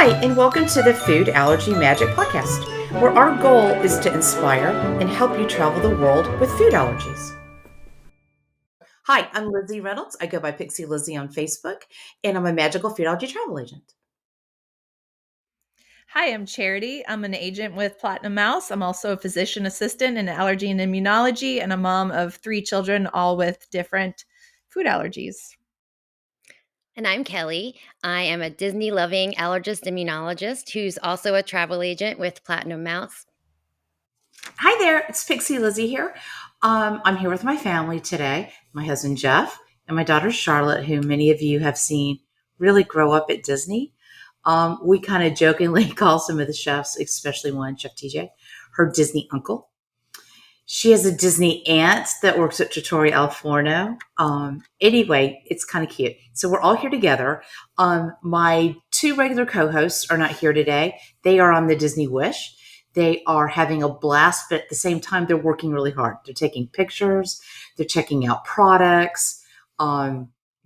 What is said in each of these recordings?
Hi, and welcome to the Food Allergy Magic podcast, where our goal is to inspire and help you travel the world with food allergies. Hi, I'm Lizzie Reynolds. I go by Pixie Lizzie on Facebook, and I'm a magical food allergy travel agent. Hi, I'm Charity. I'm an agent with Platinum Mouse. I'm also a physician assistant in allergy and immunology, and a mom of 3 children, all with different food allergies. And I'm Kelly. I am a Disney loving allergist immunologist who's also a travel agent with Platinum Mouse. Hi there, it's Pixie Lizzie here. I'm here with my family today, my husband Jeff and my daughter Charlotte, who many of you have seen really grow up at Disney. We kind of jokingly call some of the chefs, especially one, Chef TJ, her Disney uncle. She has a Disney aunt that works at Trattoria Al Forno. Anyway, it's kind of cute. So we're all here together. My two regular co-hosts are not here today. They are on the Disney Wish. They are having a blast, but at the same time, they're working really hard. They're taking pictures. They're checking out products,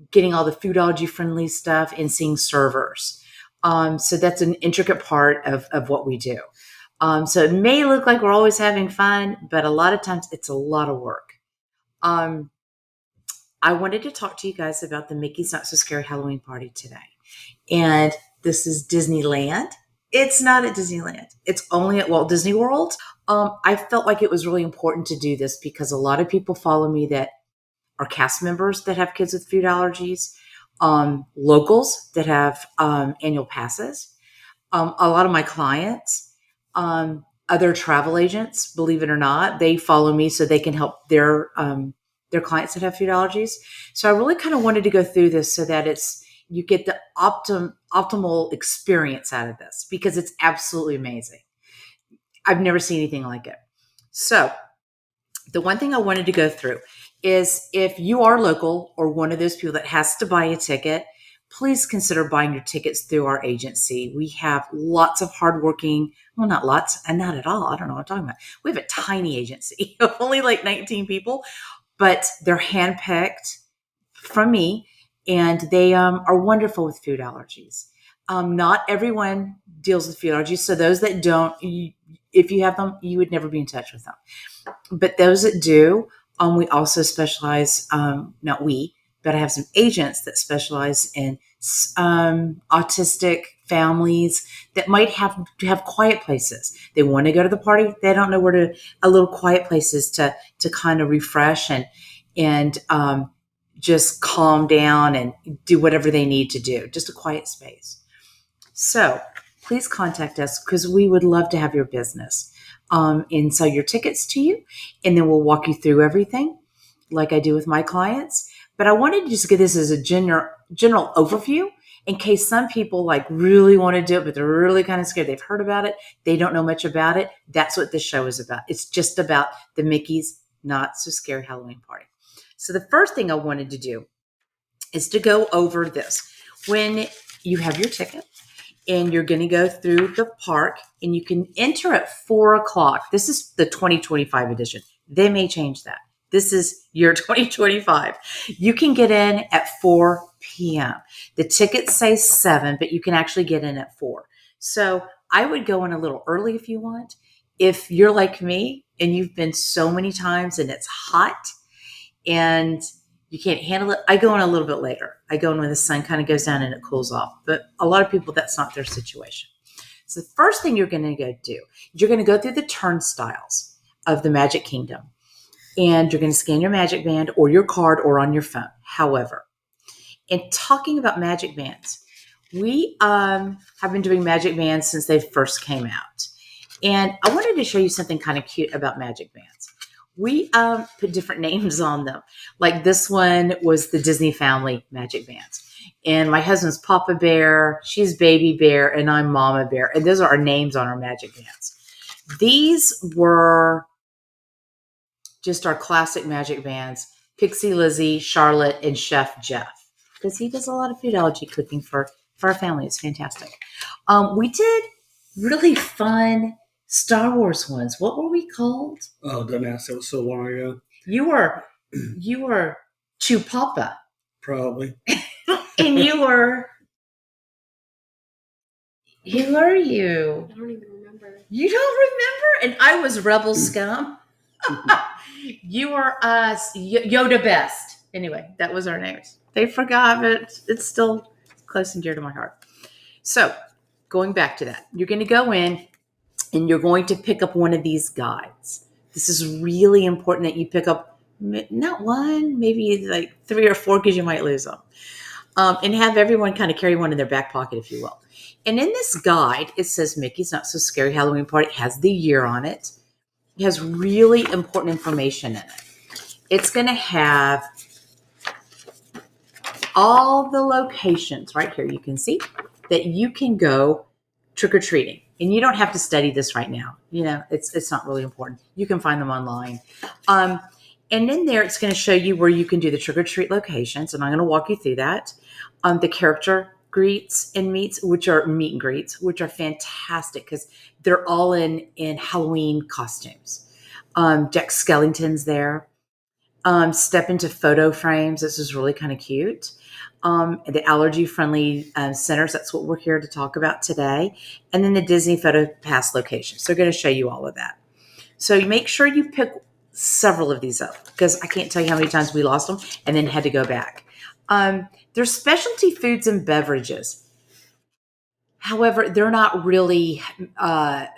getting all the food allergy friendly stuff, and seeing servers. So that's an intricate part of what we do. So it may look like we're always having fun, but a lot of times it's a lot of work. Um, I wanted to talk to you guys about the Mickey's Not So Scary Halloween party today. And this is Disneyland. It's not at Disneyland. It's only at Walt Disney World. I felt like it was really important to do this because a lot of people follow me that are cast members that have kids with food allergies, locals that have annual passes, a lot of my clients, other travel agents, believe it or not, they follow me so they can help their clients that have food allergies. So I really kind of wanted to go through this so that you get the optimal experience out of this because it's absolutely amazing. I've never seen anything like it. So the one thing I wanted to go through is if you are local or one of those people that has to buy a ticket, please consider buying your tickets through our agency. We have lots of hardworking, well, not lots, and not at all. I don't know what I'm talking about. We have a tiny agency of only like 19 people, but they're handpicked from me, and they are wonderful with food allergies. Not everyone deals with food allergies, so those that don't, if you have them, you would never be in touch with them. But those that do, we also specialize, not we, but I have some agents that specialize in autistic families that might have to have quiet places. They want to go to the party. They don't know where to, a little quiet places to kind of refresh and just calm down and do whatever they need to do. Just a quiet space. So please contact us because we would love to have your business and sell your tickets to you. And then we'll walk you through everything like I do with my clients. But I wanted to just get this as a general overview in case some people like really want to do it, but they're really kind of scared. They've heard about it. They don't know much about it. That's what this show is about. It's just about the Mickey's Not So Scary Halloween party. So the first thing I wanted to do is to go over this. When you have your ticket, and you're going to go through the park and you can enter at 4 o'clock. This is the 2025 edition. They may change that. This is year 2025. You can get in at 4 p.m. The tickets say 7, but you can actually get in at 4. So I would go in a little early if you want. If you're like me and you've been so many times and it's hot and you can't handle it, I go in a little bit later. I go in when the sun kind of goes down and it cools off. But a lot of people, that's not their situation. So the first thing you're going to go do, you're going to go through the turnstiles of the Magic Kingdom. And you're going to scan your Magic Band or your card or on your phone. However, in talking about Magic Bands, we have been doing Magic Bands since they first came out. And I wanted to show you something kind of cute about Magic Bands. We put different names on them. Like this one was the Disney Family Magic Bands. And my husband's Papa Bear, she's Baby Bear, and I'm Mama Bear. And those are our names on our Magic Bands. These were just our classic Magic Bands. Pixie Lizzie, Charlotte, and Chef Jeff. Because he does a lot of food allergy cooking for our family. It's fantastic. We did really fun Star Wars ones. What were we called? Oh, don't ask. That was so long ago. You were Chupapa. Probably. And you were Who are you? I don't even remember. You don't remember? And I was Rebel Scum. You are us, Yoda Best. Anyway, that was our names. They forgot, but it's still close and dear to my heart. So, going back to that, you're going to go in and you're going to pick up one of these guides. This is really important that you pick up not one, maybe like 3 or 4 because you might lose them. And have everyone kind of carry one in their back pocket, if you will. And in this guide, it says Mickey's Not So Scary Halloween Party. It has the year on it. It has really important information in it. It's going to have all the locations right here. You can see that you can go trick-or-treating. And you don't have to study this right now. You know, it's not really important. You can find them online. And in there, it's going to show you where you can do the trick-or-treat locations. And I'm going to walk you through that. The character greets and meets, which are meet and greets, which are fantastic because they're all in Halloween costumes. Jack Skellington's there. Step into photo frames. This is really kind of cute. The allergy-friendly centers. That's what we're here to talk about today. And then the Disney Photo Pass location. So we're going to show you all of that. So you make sure you pick several of these up because I can't tell you how many times we lost them and then had to go back. There's specialty foods and beverages. However, they're not really, I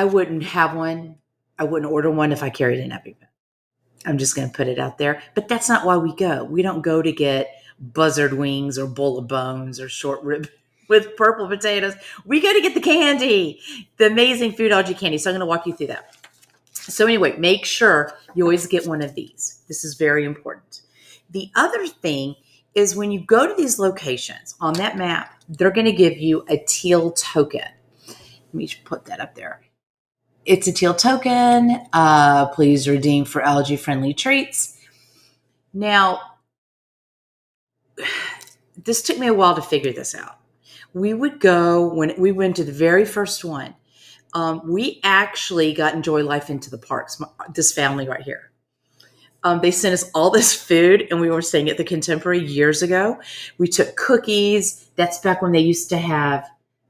wouldn't have one. I wouldn't order one if I carried an EpiPen. I'm just going to put it out there. But that's not why we go. We don't go to get buzzard wings or bowl of bones or short rib with purple potatoes. We go to get the candy, the amazing Foodology candy. So I'm going to walk you through that. So anyway, make sure you always get one of these. This is very important. The other thing is when you go to these locations on that map, they're going to give you a teal token. Let me put that up there. It's a teal token. Please redeem for allergy-friendly treats. Now, this took me a while to figure this out. We would go, when we went to the very first one, we actually got Enjoy Life into the parks, this family right here. They sent us all this food, and we were staying at the Contemporary years ago. We took cookies. That's back when they used to have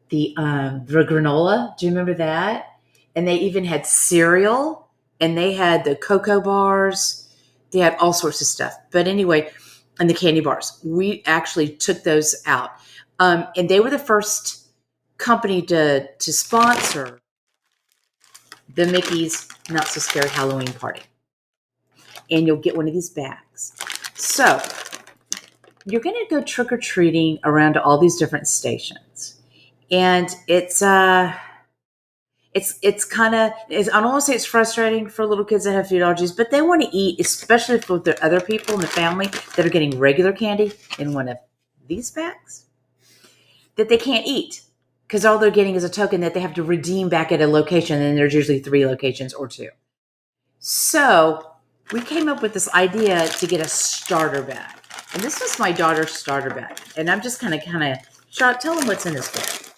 the granola. Do you remember that? And they even had cereal, and they had the cocoa bars. They had all sorts of stuff. But anyway, and the candy bars. We actually took those out. And they were the first company to sponsor the Mickey's Not So Scary Halloween Party. And you'll get one of these bags. So you're going to go trick-or-treating around all these different stations. And it's kind of, I don't want to say it's frustrating for little kids that have food allergies, but they want to eat, especially for the other people in the family that are getting regular candy in one of these bags that they can't eat because all they're getting is a token that they have to redeem back at a location. And there's usually 3 locations or 2. So we came up with this idea to get a starter bag. And this was my daughter's starter bag. And I'm just kind of, Charlotte, tell them what's in this bag.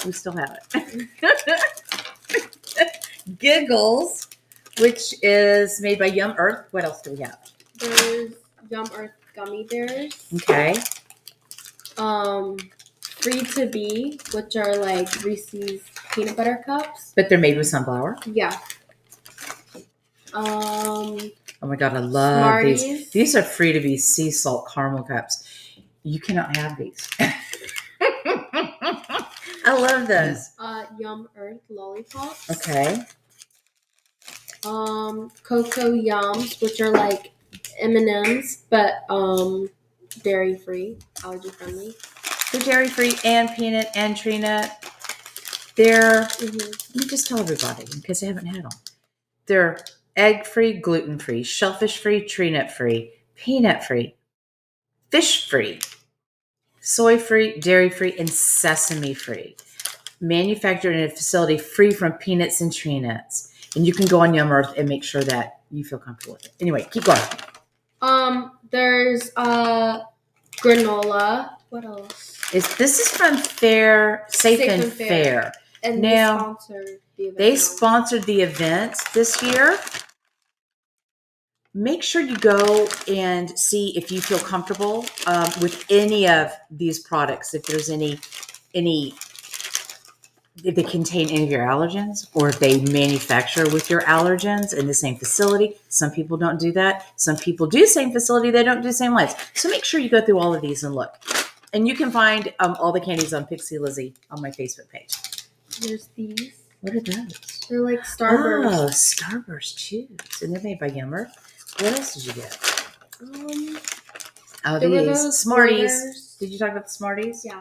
We still have it. Giggles, which is made by Yum Earth. What else do we have? There's Yum Earth gummy bears. Okay. Free to Be, which are like Reese's peanut butter cups. But they're made with sunflower. Yeah. Oh my God, I love Smarties. these. These are Free to Be sea salt caramel cups. You cannot have these. I love those. Yum Earth lollipops. Okay. Cocoa Yums, which are like M&Ms, but dairy free, allergy friendly. They're dairy free and peanut and tree nut. They're, let me just tell everybody in case they haven't had them. They're egg free, gluten free, shellfish free, tree nut free, peanut free, fish free, soy free, dairy free, and sesame free. Manufactured in a facility free from peanuts and tree nuts. And you can go on Yum Earth and make sure that you feel comfortable with it. Anyway, keep going. There's granola. What else? This is from Safe and Fair. And now, they sponsored the event. this year. make sure you go and see if you feel comfortable with any of these products. If there's any, if they contain any of your allergens, or if they manufacture with your allergens in the same facility. Some people don't do that. Some people do same facility. They don't do same lines. So make sure you go through all of these and look. And you can find all the candies on Pixie Lizzie on my Facebook page. There's these. What are those? They're like Starburst. Oh, Starburst chews. And they're made by Yummer. What else did you get? Oh, there were these those Smarties. Werthers. Did you talk about the Smarties? Yeah.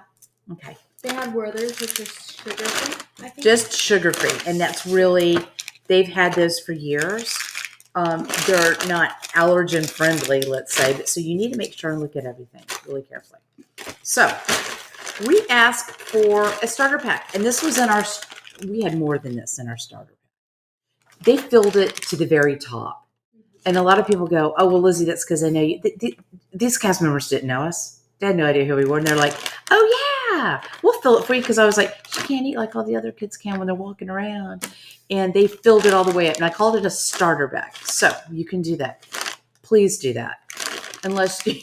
Okay. They had Werthers, which is sugar-free, I think. Just sugar-free. And that's really, they've had those for years. They're not allergen friendly, let's say, but so you need to make sure and look at everything really carefully. So we asked for a starter pack, and this was in our, we had more than this in our starter pack. They filled it to the very top. And a lot of people go, oh, well, Lizzie, that's because I know you. These cast members didn't know us. They had no idea who we were. And they're like, oh, yeah, we'll fill it for you. Because I was like, she can't eat like all the other kids can when they're walking around. And they filled it all the way up. And I called it a starter pack. So you can do that. Please do that. Unless you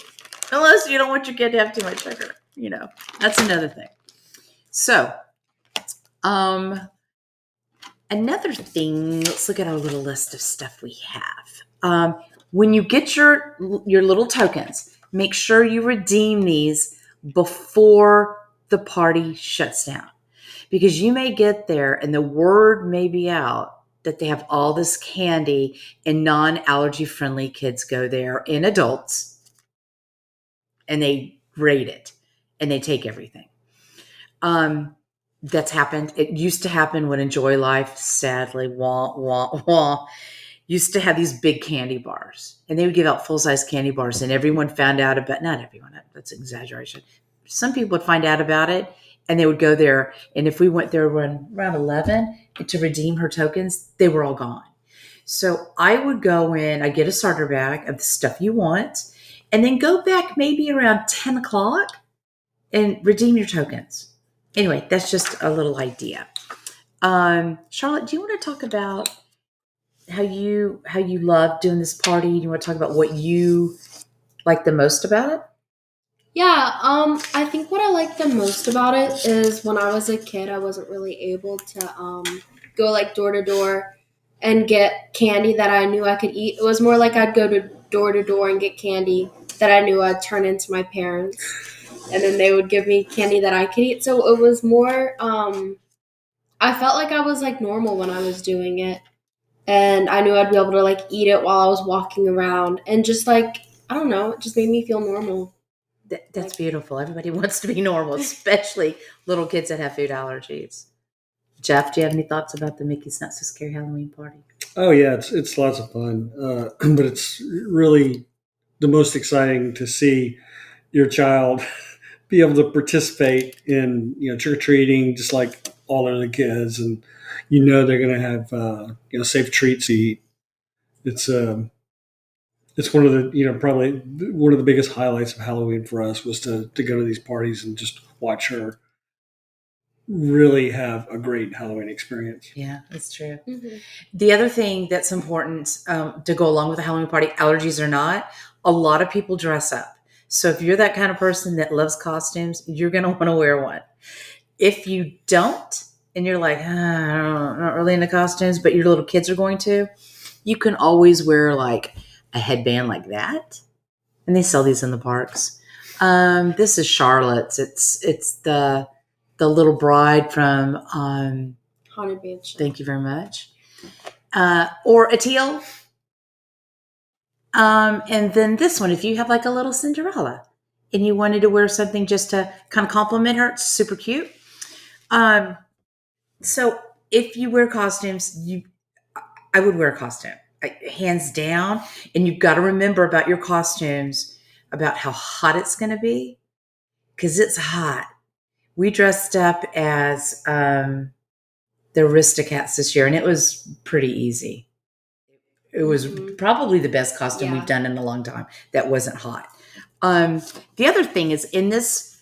don't want your kid to have too much sugar. You know, that's another thing. So, another thing, let's look at our little list of stuff we have. When you get your little tokens, make sure you redeem these before the party shuts down. Because you may get there and the word may be out that they have all this candy and non-allergy friendly kids go there and adults, and they rate it and they take everything. That's happened. It used to happen when Enjoy Life, sadly, used to have these big candy bars, and they would give out full-size candy bars, and everyone found out about, not everyone, that's an exaggeration. Some people would find out about it, and they would go there, and if we went there around 11 to redeem her tokens, they were all gone. So I would go in, I'd get a starter bag of the stuff you want, and then go back maybe around 10 o'clock and redeem your tokens. Anyway, that's just a little idea. Charlotte, do you want to talk about how you love doing this party? Do you want to talk about what you like the most about it? Yeah, I think what I like the most about it is when I was a kid, I wasn't really able to go like door to door and get candy that I knew I could eat. It was more like I'd go to door and get candy that I knew I'd turn into my parents, and then they would give me candy that I could eat. So it was more, I felt like I was like normal when I was doing it, and I knew I'd be able to like eat it while I was walking around, and just like, I don't know, it just made me feel normal. That's beautiful. Everybody wants to be normal, especially little kids that have food allergies. Jeff, do you have any thoughts about the Mickey's Not So Scary Halloween party? Oh yeah, it's lots of fun, but it's really the most exciting to see your child be able to participate in trick or treating just like all other kids, and they're going to have safe treats to eat. It's one of the probably one of the biggest highlights of Halloween for us was to go to these parties and just watch her really have a great Halloween experience. Yeah, that's true. Mm-hmm. The other thing that's important to go along with a Halloween party, allergies or not, a lot of people dress up. So if you're that kind of person that loves costumes, you're going to want to wear one. If you don't, and you're like, I'm not really into costumes, but your little kids are going to, you can always wear like a headband like that. And they sell these in the parks. This is Charlotte's. It's the little bride from Haunted Mansion. Thank you very much. Or a teal. And then this one, if you have like a little Cinderella and you wanted to wear something just to kind of compliment her, it's super cute. So if you wear costumes, I would wear a costume, hands down. And you've got to remember about your costumes, about how hot it's going to be, because it's hot. We dressed up as the Aristocats this year, and it was pretty easy. It was probably the best costume we've done in a long time that wasn't hot. The other thing is in this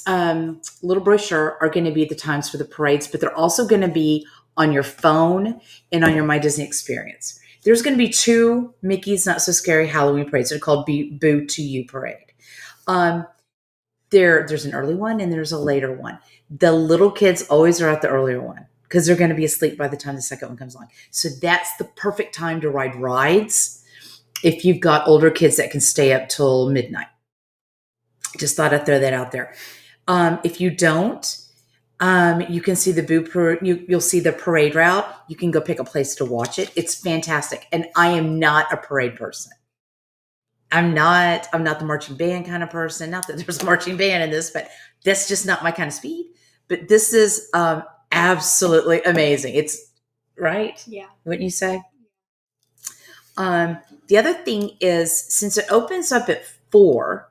little brochure are going to be the times for the parades, but they're also going to be on your phone and on your My Disney Experience. There's going to be 2 Mickey's Not So Scary Halloween parades. They're called Boo to You Parade. Um, there's an early one and there's a later one. The little kids always are at the earlier one because they're going to be asleep by the time the second one comes along. So that's the perfect time to ride rides if you've got older kids that can stay up till midnight. Just thought I'd throw that out there. If you don't, you can see you'll see the parade route. You can go pick a place to watch it. It's fantastic. And I am not a parade person. I'm not the marching band kind of person. Not that there's a marching band in this, but that's just not my kind of speed. But this is absolutely amazing. It's right. Yeah. Wouldn't you say? The other thing is, since it opens up at 4,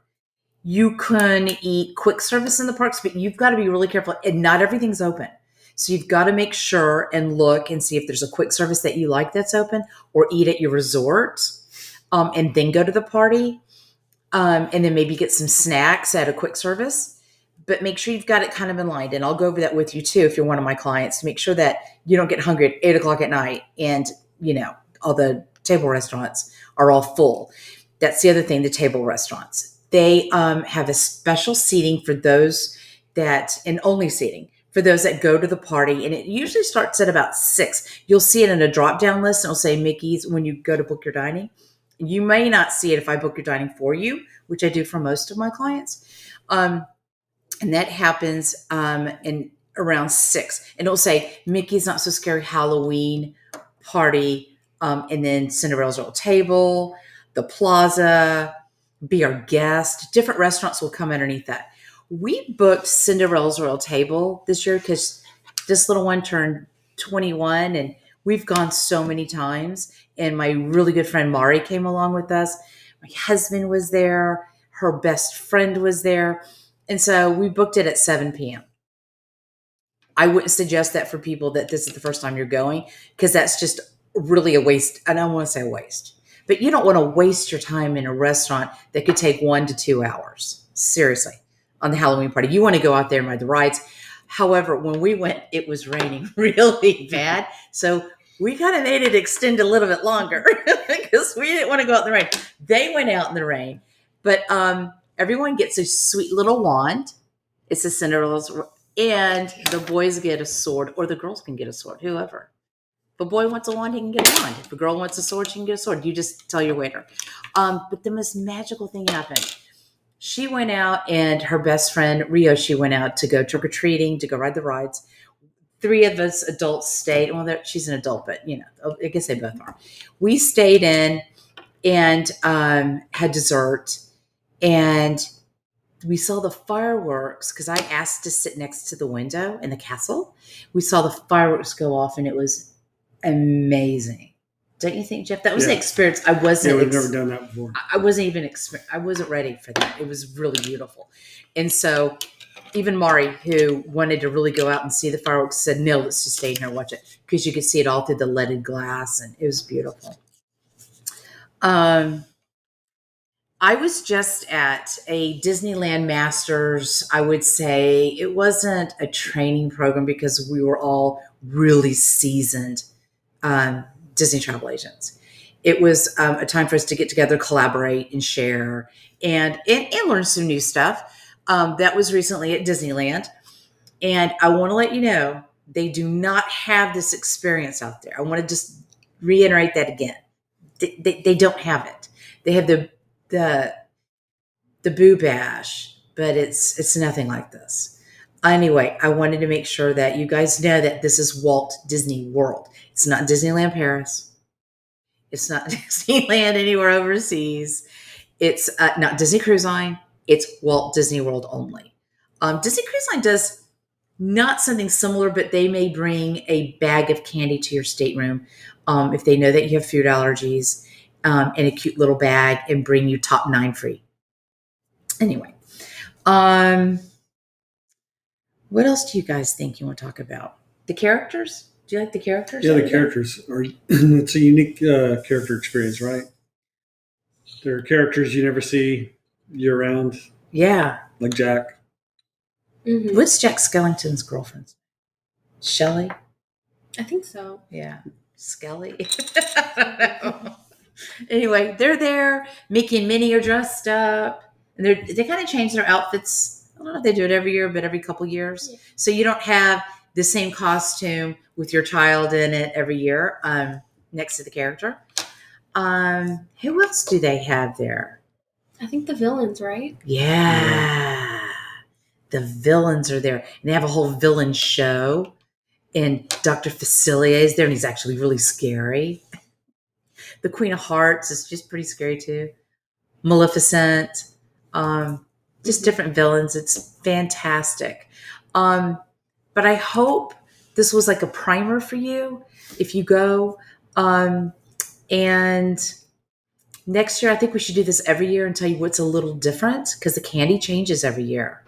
you can eat quick service in the parks, but you've got to be really careful. And not everything's open. So you've got to make sure and look and see if there's a quick service that you like that's open, or eat at your resort. And then go to the party, and then maybe get some snacks at a quick service. But make sure you've got it kind of in line. And I'll go over that with you too if you're one of my clients, to make sure that you don't get hungry at 8 o'clock at night and, all the table restaurants are all full. That's the other thing, the table restaurants. They have a special seating for those and only seating for those that go to the party. And it usually starts at about 6. You'll see it in a drop-down list. And it'll say Mickey's when you go to book your dining. You may not see it if I book your dining for you, which I do for most of my clients. And that happens in around 6. And it'll say Mickey's Not So Scary Halloween Party, and then Cinderella's Royal Table, the Plaza, Be Our Guest. Different restaurants will come underneath that. We booked Cinderella's Royal Table this year because this little one turned 21, and we've gone so many times. And my really good friend Mari came along with us. My husband was there. Her best friend was there. And so we booked it at 7 p.m. I wouldn't suggest that for people that this is the first time you're going, because that's just really a waste. I don't want to say waste, but you don't want to waste your time in a restaurant that could take 1 to 2 hours. Seriously, on the Halloween party. You want to go out there and ride the rides. However, when we went, it was raining really bad. So we kind of made it extend a little bit longer because we didn't want to go out in the rain. They went out in the rain, but everyone gets a sweet little wand. It's a Cinderella's, and the boys get a sword, or the girls can get a sword, whoever. If a boy wants a wand, he can get a wand. If a girl wants a sword, she can get a sword. You just tell your waiter. But the most magical thing happened. She went out, and her best friend, Rio, she went out to go trick-or-treating, to go ride the rides. 3 of us adults stayed. Well, she's an adult, but, I guess they both are. We stayed in and had dessert, and we saw the fireworks because I asked to sit next to the window in the castle. We saw the fireworks go off, and it was amazing. Don't you think, Jeff? That was an experience. I wasn't. Yeah, we've never done that before. I wasn't I wasn't ready for that. It was really beautiful, and so even Mari, who wanted to really go out and see the fireworks, said, "No, let's just stay in here and watch it," because you could see it all through the leaded glass, and it was beautiful. I was just at a Disneyland Masters. I would say it wasn't a training program because we were all really seasoned Disney travel agents. It was a time for us to get together, collaborate, and share, and learn some new stuff. That was recently at Disneyland. And I want to let you know, they do not have this experience out there. I want to just reiterate that again. They don't have it. They have the Boo Bash, but it's nothing like this. Anyway, I wanted to make sure that you guys know that this is Walt Disney World. It's not Disneyland Paris. It's not Disneyland anywhere overseas. It's not Disney Cruise Line. It's Walt Disney World only. Disney Cruise Line does not something similar, but they may bring a bag of candy to your stateroom if they know that you have food allergies, in a cute little bag, and bring you top 9 free. Anyway, what else do you guys think you want to talk about? The characters? Do you like the characters? Yeah, the characters are. It's a unique character experience, right? There are characters you never see year-round. Yeah. Like Jack. Mm-hmm. What's Jack Skellington's girlfriend? Shelley? I think so. Yeah. Skelly. I don't know. Anyway, they're there. Mickey and Minnie are dressed up, and they kind of change their outfits. I don't know if they do it every year, but every couple years. Yeah. So you don't have the same costume with your child in it every year next to the character. Who else do they have there? I think the villains, right? Yeah. The villains are there. And they have a whole villain show. And Dr. Facilier is there, and he's actually really scary. The Queen of Hearts is just pretty scary too. Maleficent, just different villains. It's fantastic. But I hope this was like a primer for you if you go. And next year, I think we should do this every year and tell you what's a little different because the candy changes every year.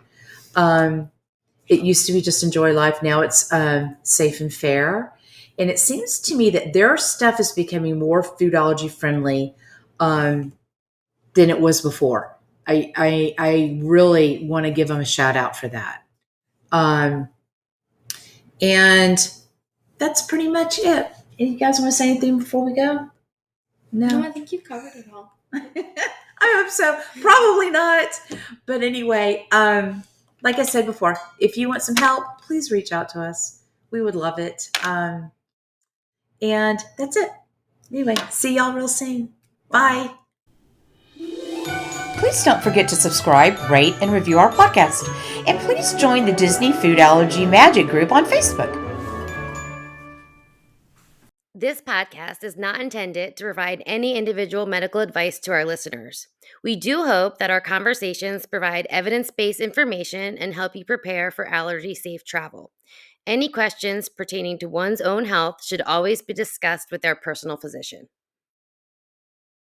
It used to be just enjoy life. Now it's safe and fair. And it seems to me that their stuff is becoming more food allergy friendly than it was before. I really want to give them a shout out for that. And that's pretty much it. You guys want to say anything before we go? No, I think you've covered it all. I hope so. Probably not. But anyway, like I said before, if you want some help, please reach out to us. We would love it. And that's it. Anyway, see y'all real soon. Bye. Please don't forget to subscribe, rate, and review our podcast. And please join the Disney Food Allergy Magic group on Facebook. This podcast is not intended to provide any individual medical advice to our listeners. We do hope that our conversations provide evidence-based information and help you prepare for allergy-safe travel. Any questions pertaining to one's own health should always be discussed with their personal physician.